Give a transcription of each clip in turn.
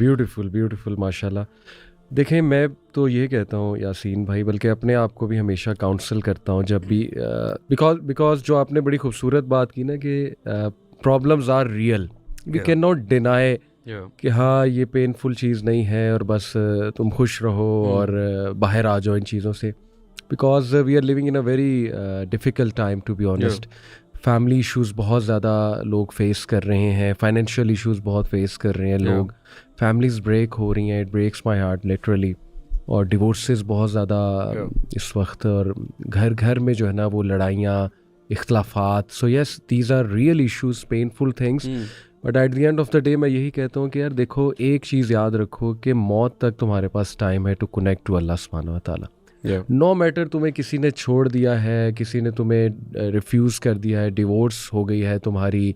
Beautiful beautiful माशाल्लाह। देखें, मैं तो ये कहता हूँ यासीन भाई, बल्कि अपने आप को भी हमेशा काउंसल करता हूँ जब भी, बिकॉज जो आपने बड़ी खूबसूरत बात की ना कि problems are real, we Yeah. Can not deny Yeah. कि हाँ ये पेनफुल चीज़ नहीं है और बस तुम खुश रहो और बाहर आ जाओ इन चीज़ों से, because we are living in a very difficult time to be honest. Family issues बहुत ज़्यादा लोग फेस कर रहे हैं, फाइनेंशियल इश्यूज़ बहुत फेस कर रहे हैं लोग, फैमिलीज़ ब्रेक हो रही हैं, it breaks my heart literally. और डिवोर्सेस बहुत ज़्यादा इस वक्त, और घर घर में जो है ना वो लड़ाइयाँ, इख्तलाफात। So yes, these are real issues, painful things, but at the end of the day मैं यही कहता हूँ कि यार देखो, एक चीज़ याद रखो कि मौत तक तुम्हारे पास टाइम है टू कनेक्ट टू अल्लाह सुब्हानहू व तआला। नो मैटर तुम्हें किसी ने छोड़ दिया है, किसी ने तुम्हें रिफ्यूज़ कर दिया है, डिवोर्स हो गई है तुम्हारी,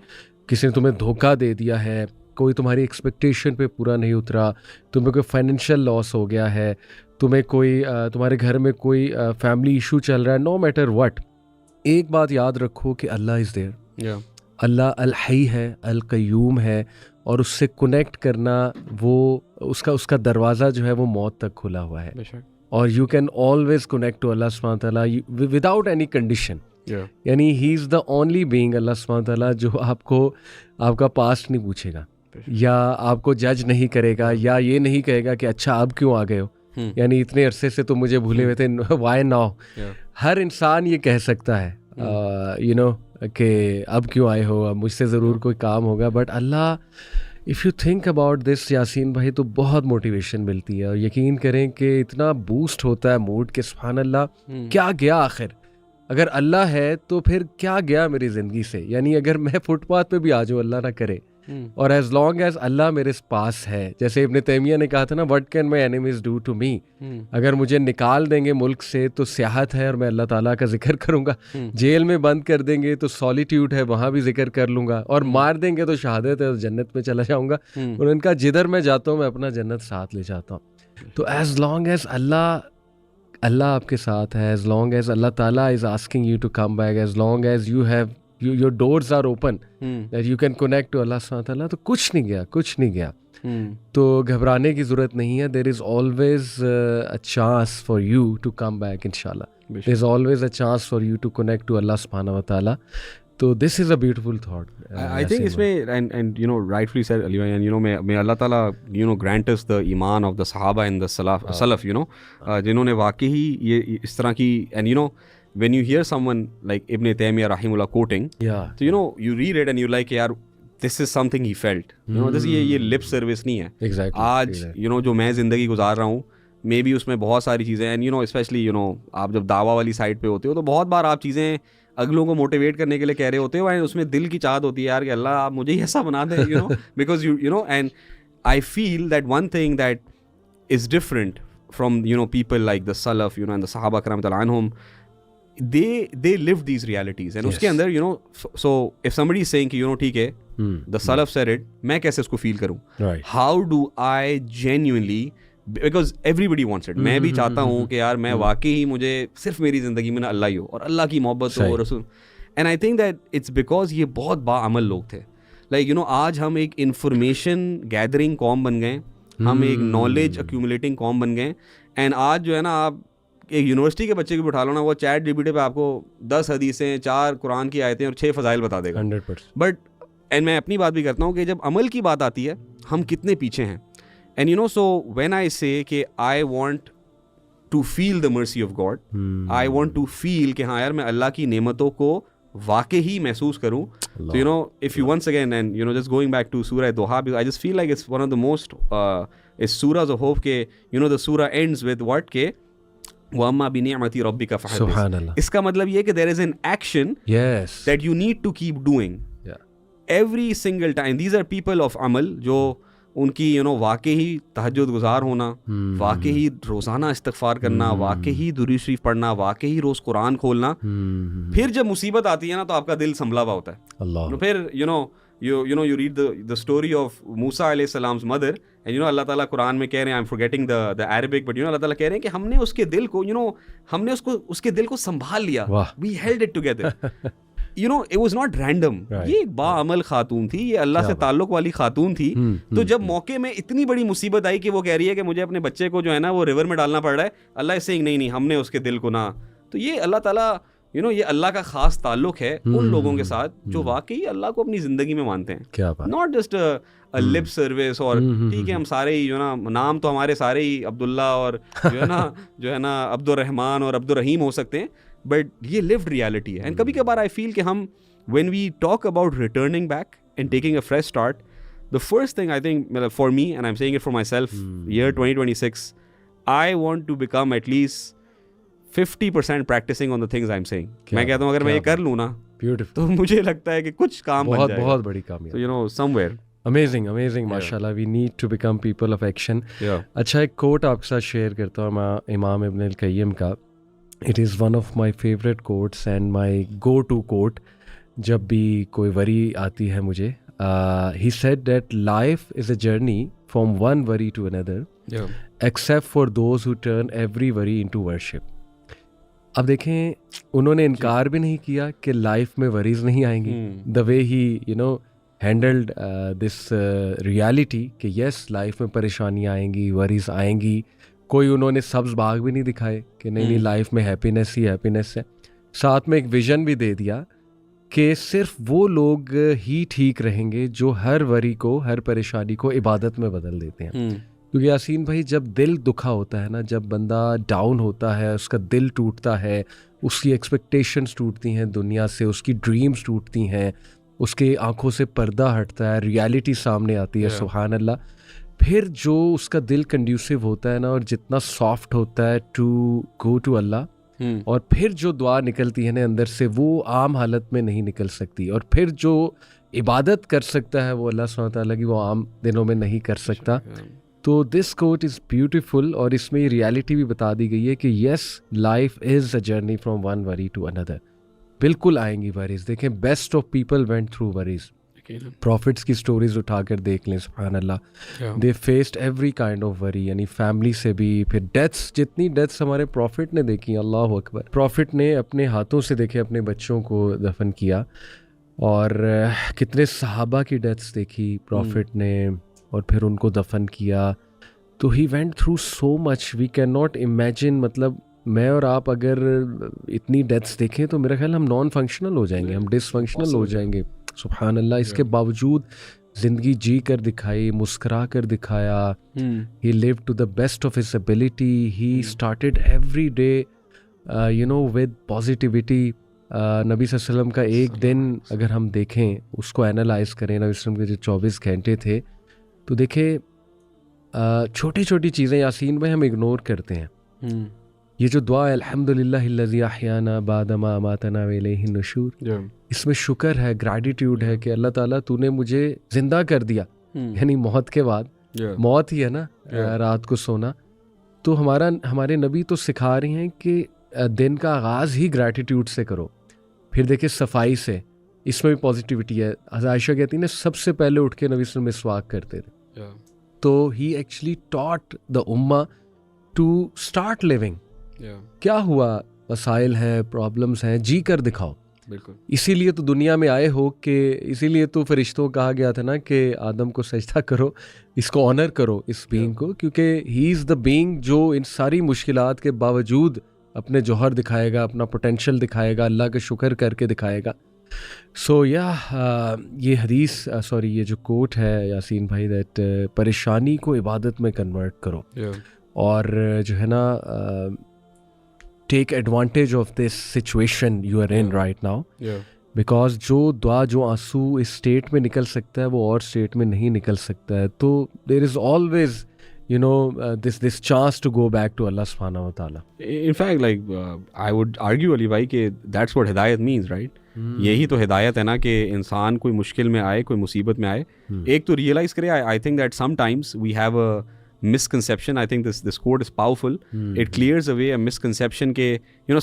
किसी ने तुम्हें धोखा दे दिया है, कोई तुम्हारी एक्सपेक्टेशन पे पूरा नहीं उतरा, तुम्हें कोई फाइनेंशियल लॉस हो गया है, तुम्हें कोई तुम्हारे घर में कोई फैमिली इशू चल रहा है, नो मैटर व्हाट, एक बात याद रखो कि अल्लाह इज़ देयर। अल्लाह अल हई है, अल कय्यूम है, और उससे कनेक्ट करना, वो उसका दरवाज़ा जो है वो मौत तक खुला हुआ है। और you can always connect to Allah सुब्हानहू व तआला विदाउट एनी कंडीशन। यानी he is the only being, Allah सुब्हानहू व तआला, जो आपको आपका पास्ट नहीं पूछेगा या आपको जज नहीं करेगा या ये नहीं कहेगा कि अच्छा अब क्यों आ गए हो, यानी इतने अरसे से तो मुझे भूले हुए थे, व्हाई नाउ। हर इंसान ये कह सकता है यू नो कि अब क्यों आए हो, अब मुझसे ज़रूर कोई काम होगा, but Allah, if you think about this Yasin भाई, तो बहुत मोटिवेशन मिलती है। और यकीन करें कि इतना बूस्ट होता है मूड कि सुभान अल्लाह, क्या गया आखिर, अगर अल्लाह है तो फिर क्या गया मेरी ज़िंदगी से। यानी अगर मैं फुटपाथ पे भी आ जाऊँ, अल्लाह ना करे, और एज लॉन्ग एज अल्लाह मेरे पास है, जैसे इब्ने तैमिया ने कहा था ना, what can my enemies do to me, अगर मुझे निकाल देंगे मुल्क से तो सियाहत है और मैं अल्लाह ताला का जिक्र करूँगा, जेल में बंद कर देंगे तो सॉलिट्यूड है, वहाँ भी जिक्र कर लूँगा, और मार देंगे तो शहादत है, तो जन्नत में चला जाऊँगा। उन्होंने कहा जिधर मैं जाता हूँ मैं अपना जन्नत साथ ले जाता हूँ। तो एज लॉन्ग एज अल्लाह आपके साथ है, एज लॉन्ग एज अल्लाह ताला is asking you to come back, as long as you have your doors are open that you can connect to Allah सुब्हानहू व तआला, तो कुछ नहीं गया। तो घबराने की ज़रूरत नहीं है। There is always a chance for you to come back इंशाल्लाह। There is always a chance for you to connect to Allah सुब्हानहू व तआला। तो this is a beautiful thought. I think इसमें and you know rightfully said Ali bhai, and you know may Allah Taala you know grant us the iman of the Sahaba and the Salaf you know जिन्होंने वाकई ही ये इस तरह की, and you know when you hear someone like Ibn Taymiyyah rahimahullah quoting, so you know you read it and you're like यार this is something he felt, you know this ये lip service नहीं है। Exactly, आज you know जो मैं ज़िंदगी गुजार रहा हूँ, मे बी उसमें बहुत सारी चीज़ें, and you no specially you know आप जब दावा वाली साइड पे होते हो तो बहुत बार आप चीज़ें अगलों को मोटिवेट करने के लिए कह रहे होते हो, एंड उसमें दिल की चाहत होती है यार कि अल्लाह आप मुझे ही ऐसा बना दें, you know because you know and I feel that one thing that is different from you know people like the self you know and the सहाबा करम अन्हुम, they live these realities, and उसके अंदर you know so if somebody is saying कि you know ठीक है the salaf said it, मैं कैसे उसको फील करूँ, how do I genuinely, because everybody wants it, मैं भी चाहता हूँ कि यार मैं वाकई ही मुझे सिर्फ मेरी ज़िंदगी में ना अल्लाह ही हो और अल्लाह की मोहब्बत हो और रसूल, and I think that it's because ये बहुत बाअमल लोग थे, like you know आज हम एक इंफॉर्मेशन गैदरिंग कॉम बन गए, हम एक नॉलेज एक्यूमुलेटिंग कॉम बन गए, एंड आज जो है ना आप एक यूनिवर्सिटी के बच्चे को बिठा लो ना, वो चैट जीपीटी पे आपको 10 हदीसें, 4 कुरान की आयतें और 6 फ़ज़ाइल बता देगा 100%। बट एंड मैं अपनी बात भी करता हूँ कि जब अमल की बात आती है हम कितने पीछे हैं, and you know so when I say कि I want to feel the mercy of God, I want to feel कि हाँ यार मैं अल्लाह की नेमतों को वाकई ही महसूस करूँ, तो you know if you once again and you know just going back to सूरह Duha, I just feel like it's one of the most इस सूराज ऑफ होप के, यू नो द सूरा एंड्स विद व्हाट के वअम्मा बिनिअमति रब्बिका फहदिस। इसका मतलब ये कि there is an action that you need to keep doing every single time. These are people of अमल जो उनकी यू नो वाकई ही तहज्जुद गुजार होना, वाकई ही रोज़ाना इस्तग़फ़ार करना, वाकई ही दुरूद शरीफ पढ़ना, वाकई ही रोज़ कुरान खोलना, फिर जब मुसीबत आती है ना तो आपका दिल संभला हुआ होता है। तो फिर you know you read the story of Musa alayhi salam's mother, and you know अल्लाह ताला कुरान में कह रहे हैं, I'm forgetting the Arabic, but you know अल्लाह ताला कह रहे हैं कि हमने उसके दिल को, you know हमने उसके दिल को संभाल लिया, we held it together। you know it was not random. ये एक बाअमल खातून थी, ये अल्लाह से ताल्लुक वाली खातून थी. तो जब मौके में इतनी बड़ी मुसीबत आई कि वो कह रही है कि मुझे अपने बच्चे को जो है ना वो रिवर में डालना पड़ रहा है, अल्लाह इज सेइंग नहीं हमने उसके दिल को ना. तो ये अल्लाह ताला ये अल्लाह का खास ताल्लुक है उन लोगों के साथ जो वाकई अल्लाह को अपनी जिंदगी में मानते हैं. क्या बात. Not just a lip service और ठीक है हम सारे ही नाम तो हमारे सारे ही अब्दुल्ला और जो है ना अब्दुर्रहमान और अब्दुर्रहीम हो सकते हैं, बट ये लिव्ड रियलिटी है. एंड कभी कभार आई फील कि हम when we talk about returning back and taking a fresh start, the first thing I think for me and I am saying it for myself, year 2026 I want to become at least 50% practicing on the things I'm saying. मैं कहता हूँ अगर मैं ये कर लूँ ना, तो मुझे लगता है कि कुछ काम बन जाएगा. बहुत बड़ी कामयाबी. So somewhere. Amazing, माशाल्लाह. We need to become people of action. अच्छा, एक कोट आपके साथ शेयर करता हूँ मैं इमाम इब्न अल-क़य्यिम का. It is one of my favorite quotes and my go-to quote जब भी कोई वरी आती है मुझे. He said that life is a journey from one worry to another, except for those who turn every worry into worship. अब देखें, उन्होंने इनकार भी नहीं किया कि लाइफ में वरीज नहीं आएंगी. The way he handled this reality कि यस लाइफ में परेशानियाँ आएंगी, वरीज आएंगी. कोई उन्होंने सब्ज बाग भी नहीं दिखाए कि नहीं लाइफ में हैप्पीनेस ही हैप्पीनेस है. साथ में एक विजन भी दे दिया कि सिर्फ वो लोग ही ठीक रहेंगे जो हर वरी को, हर परेशानी को इबादत में बदल देते हैं. क्योंकि यासीन भाई, जब दिल दुखा होता है ना, जब बंदा डाउन होता है, उसका दिल टूटता है, उसकी एक्सपेक्टेशंस टूटती हैं दुनिया से, उसकी ड्रीम्स टूटती हैं, उसके आंखों से पर्दा हटता है, रियलिटी सामने आती है. सुभान अल्लाह. फिर जो उसका दिल कंड्यूसिव होता है ना, और जितना सॉफ्ट होता है टू गो टू अल्लाह, और फिर जो दुआ निकलती है ना अंदर से, वो आम हालत में नहीं निकल सकती. और फिर जो इबादत कर सकता है वो अल्लाह सुब्हानहू व तआला की वो आम दिनों में नहीं कर सकता. तो दिस कोट इज़ ब्यूटीफुल. और इसमें रियलिटी भी बता दी गई है कि yes life is a journey from one worry to another. बिल्कुल आएंगी वरीज. देखें, best of people went through worries. Prophets की स्टोरीज उठाकर देख लें, सुभान अल्लाह. They faced every kind of worry, यानी फैमिली से भी, फिर डेथ्स, जितनी डेथ्स हमारे प्रॉफिट ने देखी, अल्लाह अकबर. प्रॉफिट ने अपने हाथों से देखे अपने बच्चों को दफन किया, और कितने सहाबा की डेथ्स देखी प्रॉफिट ने, और फिर उनको दफन किया. तो he went through so much, we can not imagine. मतलब मैं और आप अगर इतनी डेथ्स देखें तो मेरा ख्याल हम नॉन फंक्शनल हो जाएंगे, हम डिसफंक्शनल हो जाएंगे. सुभान अल्लाह. इसके बावजूद ज़िंदगी जी कर दिखाई, मुस्करा कर दिखाया. He live to the best of his ability. He started every day with positivity. नबी सल्लल्लाहु अलैहि वसल्लम का एक दिन अगर हम देखें, उसको एनालाइज करें, नबी सल्लल्लाहु अलैहि वसल्लम के जो 24 घंटे थे, तो देखें छोटी छोटी चीज़ें यासीन में हम इग्नोर करते हैं. ये जो दुआ है, अल्हम्दुलिल्लाहिल्लज़ी अहयाना बादमा अमातना व इलैहि नुशूर, इसमें शुक्र है, ग्रैटिट्यूड है कि अल्लाह ताला तूने मुझे जिंदा कर दिया. यानी मौत के बाद, मौत ही है ना, रात को सोना. तो हमारे नबी तो सिखा रही हैं कि दिन का आगाज़ ही ग्रैटिट्यूड से करो. फिर देखिए सफाई से, इसमें भी पॉजिटिविटी है. आयशा कहती है ना, सबसे पहले उठ के नबी सल्लल्लाहु अलैहि वसल्लम मिसवाक करते थे. तो ही एक्चुअली टॉट द उम्मा टू स्टार्ट लिविंग. क्या हुआ, मसाइल हैं, प्रॉब्लम्स हैं, जी कर दिखाओ. बिल्कुल. इसीलिए तो दुनिया में आए हो, कि इसीलिए तो फरिश्तों को कहा गया था ना कि आदम को सजदा करो, इसको ऑनर करो, इस बीइंग को, क्योंकि ही इज़ द बीइंग जो इन सारी मुश्किलात के बावजूद अपने जौहर दिखाएगा, अपना पोटेंशियल दिखाएगा, अल्लाह का शुक्र करके दिखाएगा. सो ये हदीस ये जो कोट है यासीन भाई, दैट परेशानी को इबादत में कन्वर्ट करो. और जो है ना, take advantage of this situation you are in right now. Because जो दुआ, जो आंसू इस स्टेट में निकल सकता है वो और स्टेट में नहीं निकल सकता है. तो there is always this chance to go back to Allah subhanahu wa ta'ala. In fact, like I would argue Ali bhai कि that's what hidayat means, right? यही तो हिदायत है ना, कि इंसान कोई मुश्किल में आए, कोई मुसीबत में आए, एक तो रियलाइज करे. I think that sometimes we have a misconception. I think this quote is powerful. It clears away a misconception के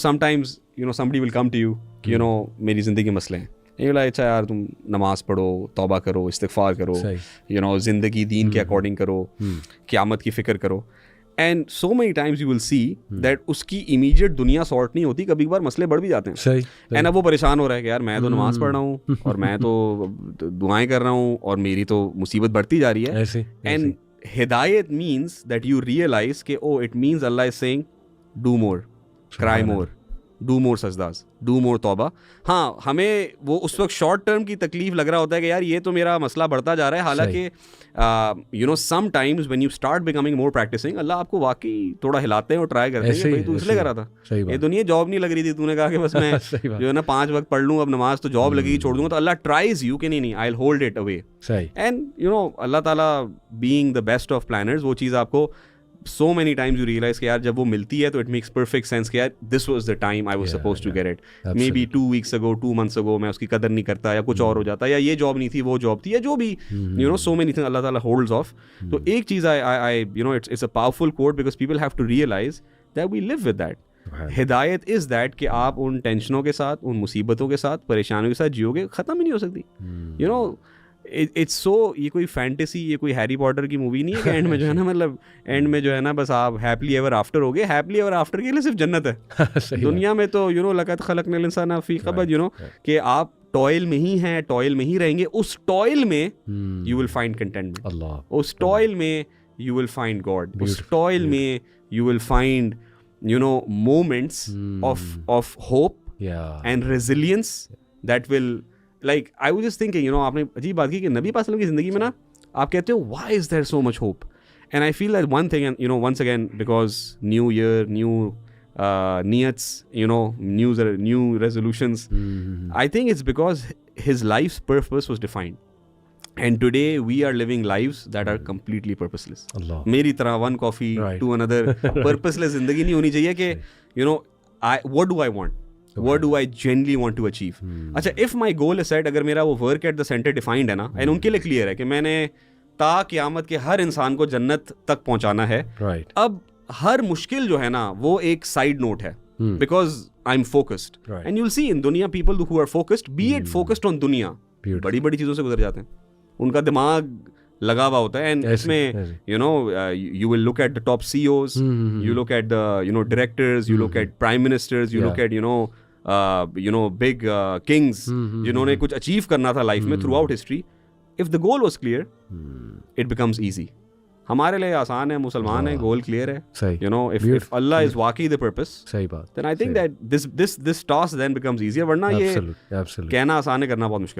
sometimes somebody will come to you कि मेरी ज़िंदगी के मसले हैं. ये बोला, अच्छा यार तुम नमाज पढ़ो, तौबा करो, इस्तिग़फ़ार करो, ज़िंदगी दीन के अकॉर्डिंग करो, क़यामत की फ़िक्र करो. And so many times you will see that उसकी इमीडिएट दुनिया सॉर्ट नहीं होती, कभी कभार मसले बढ़ भी जाते हैं। सही। एंड अब वो परेशान हो रहा है कि यार मैं तो नमाज पढ़ रहा हूँ और मैं तो दुआएं कर रहा हूँ और मेरी तो मुसीबत बढ़ती जा रही है। ऐसे एंड हिदायत मीन्स दैट यू रियलाइज के oh it means Allah is saying do more, cry more, do more सजदास, डू मोर तौबा। हाँ, हमें वो उस वक्त शॉर्ट टर्म की तकलीफ लग रहा होता है कि यार ये तो मेरा मसला बढ़ता जा रहा है, हालांकि you know sometimes when you start becoming more practising, Allah आपको वाकई थोड़ा हिलाते हैं और ट्राई करते हैं कि भाई तू इसलिए कर रहा था, ये दुनिया जॉब नहीं लग रही थी, तूने कहा कि बस मैं जो है ना 5 वक्त पढ़ लूँ, अब नमाज तो जॉब लगेगी छोड़ दूंगा, तो अल्लाह ट्राइज यू कि नहीं I will hold it away. And you know Allah ताला being the best of planners, वो चीज़ आपको so many times you realize कि यार जब वो मिलती है तो it makes perfect sense कि यार this was the time I was supposed to get it. Maybe 2 weeks ago, 2 months ago मैं उसकी कदर नहीं करता या कुछ और हो जाता, या ये जॉब नहीं थी वो जॉब थी, या जो भी you know so many things अल्लाह ताला holds off. तो एक चीज़ I you know it's a powerful quote because people have to realize that we live with that. हिदायत इज़ दैट कि आप उन टेंशनों के साथ, उन मुसीबतों के साथ, परेशानियों के साथ जियोगे, ख़त्म ही नहीं हो सकती। You know इट्स सो, ये कोई फैंटेसी, ये कोई हैरी पॉटर की मूवी नहीं है कि एंड में जो है ना, मतलब एंड में जो है ना बस आप हैप्पली एवर आफ्टर हो गए। हैप्पली एवर आफ्टर के लिए सिर्फ जन्नत है दुनिया में, तो यू नो लक़द ख़लक़नल इंसान फ़ी कबद, यू नो कि आप टॉयल में ही हैं, टॉयल में ही रहेंगे, उस टॉयल में यू विल फाइंड कंटेंटमेंट, उस टॉयल में यू विल फाइंड गॉड, उस टॉयल में you will find you know moments of hope and resilience that will like I was just thinking, you know, आपने अजीब बात की कि नबी पाक सल्लल्लाहु अलैहि वसल्लम की ज़िंदगी में ना आप कहते हो why is there so much hope, and I feel that one thing, and you know once again because new year, new niyats, you know, new resolutions, I think it's because his life's purpose was defined, and today we are living lives that are completely purposeless. मेरी तरह one coffee to another purposeless ज़िंदगी नहीं होनी चाहिए कि you know what do I want, what do I genuinely want to achieve. अच्छा, if my goal is set, अगर मेरा वो work at the center defined है ना, and उनके लिए clear है कि मैंने ता क़यामत के हर इंसान को जन्नत तक पहुंचाना है, अब हर मुश्किल जो है ना वो एक साइड नोट है, because I'm focused, and you'll see in दुनिया people who are focused, be it focused on दुनिया, बड़ी बड़ी चीज़ों से गुजर जाते हैं, उनका दिमाग लगा हुआ होता है, एंड इसमें you know you will look at the top CEOs, you look at the you know directors, you look at prime ministers, you look at you know big kings जिन्होंने कुछ अचीव करना था लाइफ में throughout history. If the goal was clear it becomes easy. हमारे लिए आसान है, मुसलमान है, गोल क्लियर है, you know, if Allah is वाकई द पर्पस, सही बात, then I think that this task then becomes easier. वरना ये कहना आसान है, करना बहुत मुश्किल है.